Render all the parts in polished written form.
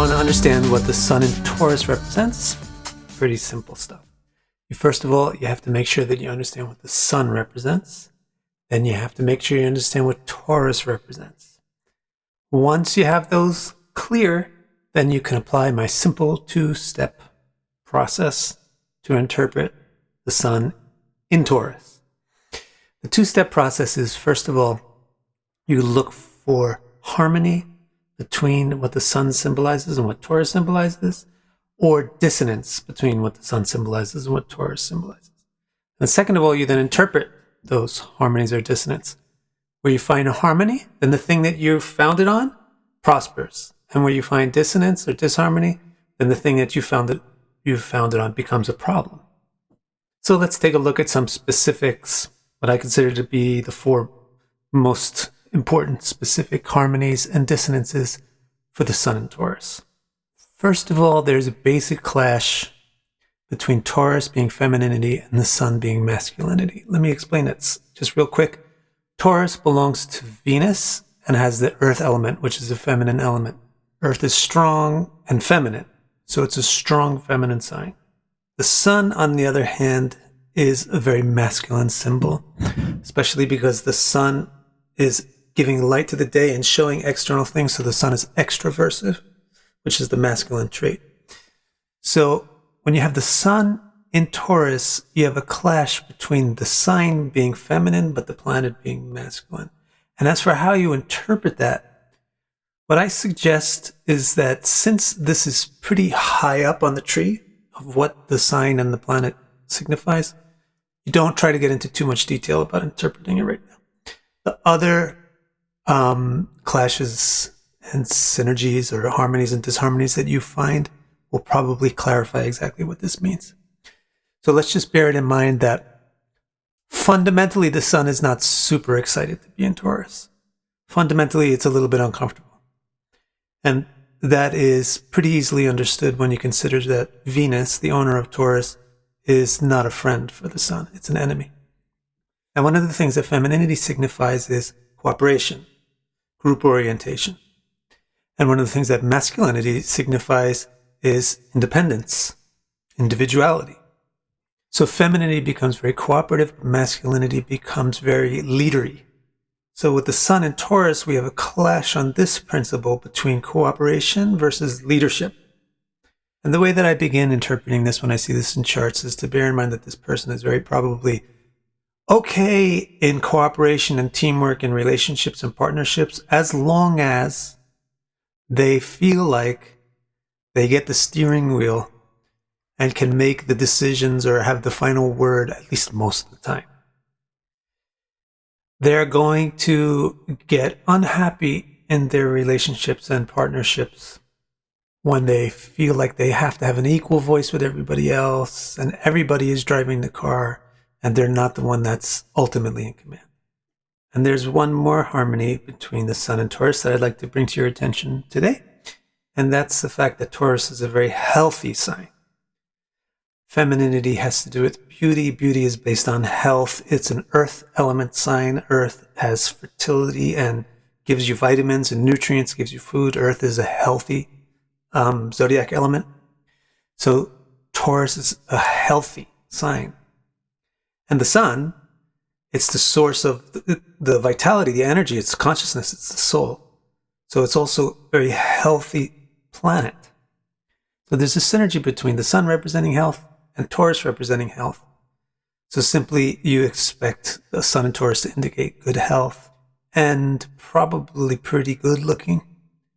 want to understand what the sun in Taurus represents, pretty simple stuff. First of all, you have to make sure that you understand what the sun represents. Then you have to make sure you understand what Taurus represents. Once you have those clear, then you can apply my simple two-step process to interpret the sun in Taurus. The two-step process is, first of all, you look for harmony between what the sun symbolizes and what Taurus symbolizes, or dissonance between what the sun symbolizes and what Taurus symbolizes. And second of all, you then interpret those harmonies or dissonance. Where you find a harmony, then the thing that you founded on prospers. And where you find dissonance or disharmony, then the thing that you founded on becomes a problem. So let's take a look at some specifics, what I consider to be the four most important specific harmonies and dissonances for the sun in Taurus. First of all, there's a basic clash between Taurus being femininity and the sun being masculinity. Let me explain it just real quick. Taurus belongs to Venus and has the earth element, which is a feminine element. Earth is strong and feminine, so it's a strong feminine sign. The sun, on the other hand, is a very masculine symbol, especially because the sun is giving light to the day and showing external things, so the sun is extroversive, which is the masculine trait. So when you have the sun in Taurus, you have a clash between the sign being feminine, but the planet being masculine. And as for how you interpret that, what I suggest is that since this is pretty high up on the tree of what the sign and the planet signifies, you don't try to get into too much detail about interpreting it right now. The other clashes and synergies or harmonies and disharmonies that you find will probably clarify exactly what this means. So let's just bear it in mind that fundamentally the sun is not super excited to be in Taurus. Fundamentally, it's a little bit uncomfortable. And that is pretty easily understood when you consider that Venus, the owner of Taurus, is not a friend for the sun. It's an enemy. And one of the things that femininity signifies is cooperation, group orientation. And one of the things that masculinity signifies is independence, individuality. So femininity becomes very cooperative, masculinity becomes very leadery. So with the sun in Taurus, we have a clash on this principle between cooperation versus leadership. And the way that I begin interpreting this when I see this in charts is to bear in mind that this person is very probably okay in cooperation and teamwork and relationships and partnerships as long as they feel like they get the steering wheel and can make the decisions or have the final word at least most of the time. They're going to get unhappy in their relationships and partnerships when they feel like they have to have an equal voice with everybody else and everybody is driving the car and they're not the one that's ultimately in command. And there's one more harmony between the sun and Taurus that I'd like to bring to your attention today. And that's the fact that Taurus is a very healthy sign. Femininity has to do with beauty. Beauty is based on health. It's an earth element sign. Earth has fertility and gives you vitamins and nutrients, gives you food. Earth is a healthy zodiac element. So Taurus is a healthy sign. And the sun, it's the source of the vitality, the energy, it's consciousness, it's the soul. So it's also a very healthy planet. So there's a synergy between the sun representing health and Taurus representing health. So simply you expect the sun and Taurus to indicate good health and probably pretty good looking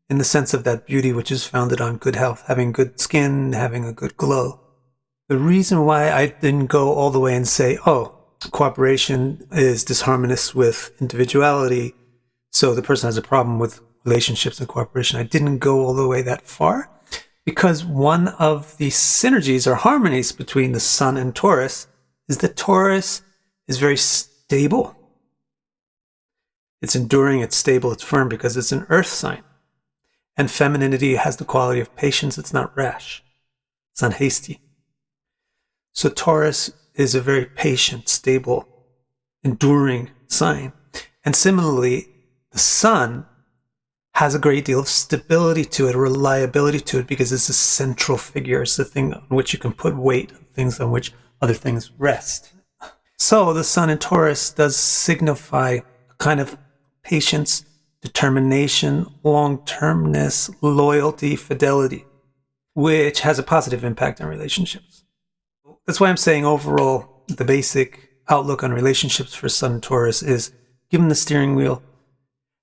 in the sense of that beauty which is founded on good health, having good skin, having a good glow. The reason why I didn't go all the way and say, oh, cooperation is disharmonious with individuality, so the person has a problem with relationships and cooperation. I didn't go all the way that far because one of the synergies or harmonies between the sun and Taurus is that Taurus is very stable. It's enduring, it's stable, it's firm because it's an earth sign. And femininity has the quality of patience. It's not rash. It's not hasty. So Taurus is a very patient, stable, enduring sign. And similarly, the sun has a great deal of stability to it, reliability to it, because it's a central figure. It's the thing on which you can put weight, things on which other things rest. So the sun in Taurus does signify a kind of patience, determination, long-termness, loyalty, fidelity, which has a positive impact on relationships. That's why I'm saying overall, the basic outlook on relationships for sun in Taurus is give them the steering wheel,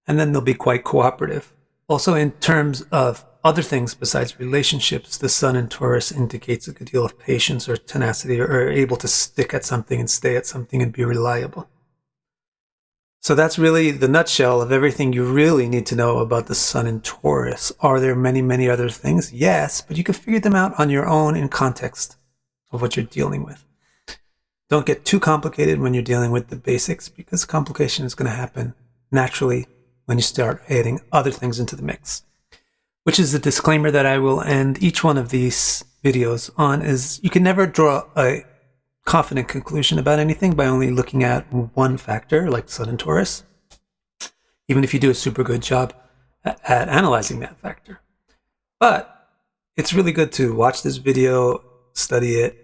and then they'll be quite cooperative. Also, in terms of other things besides relationships, the sun in Taurus indicates a good deal of patience or tenacity, or able to stick at something and stay at something and be reliable. So that's really the nutshell of everything you really need to know about the sun in Taurus. Are there many, many other things? Yes, but you can figure them out on your own in context of what you're dealing with. Don't get too complicated when you're dealing with the basics, because complication is going to happen naturally when you start adding other things into the mix. Which is the disclaimer that I will end each one of these videos on, is you can never draw a confident conclusion about anything by only looking at one factor, like sun in Taurus, even if you do a super good job at analyzing that factor. But it's really good to watch this video, study it,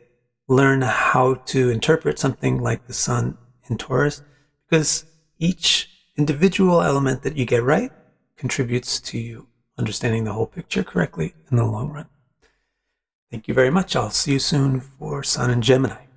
learn how to interpret something like the sun in Taurus, because each individual element that you get right contributes to you understanding the whole picture correctly in the long run. Thank you very much. I'll see you soon for Sun in Gemini.